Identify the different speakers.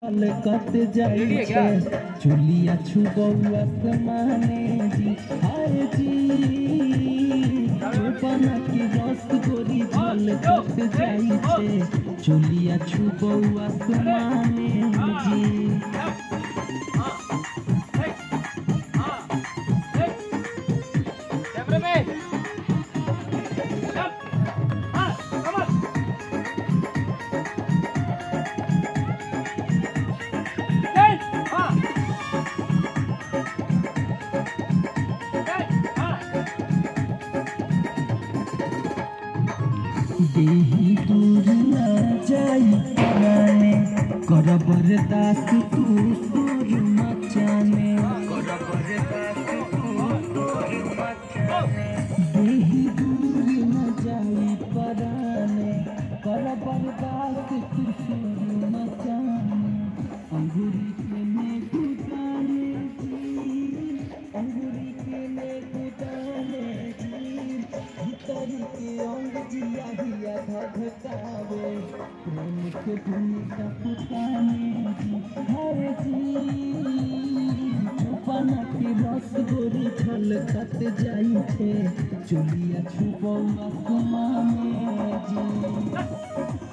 Speaker 1: कत जाई छे चुलिया छुबौ आसमाने जी हाय जी चुपना की रस गोरी झलकत जाई छे चुलिया छुबौ आसमाने जी। देही दूर ना जाई पुराने कर बरदास तू सुर मचाने देही दूर ना जाई पुराने कर बरदास तू सुर मचाने अंगूरी के में गुदाने जी अंगूरी के में गुदाने जी भीतर के अंग जिया हिया धधकावे प्रेम के भूमिका पुताने जी हर जी चुपना के रस गोरी झलकत जाई छे चुलिया छुबौ आसमाने जी।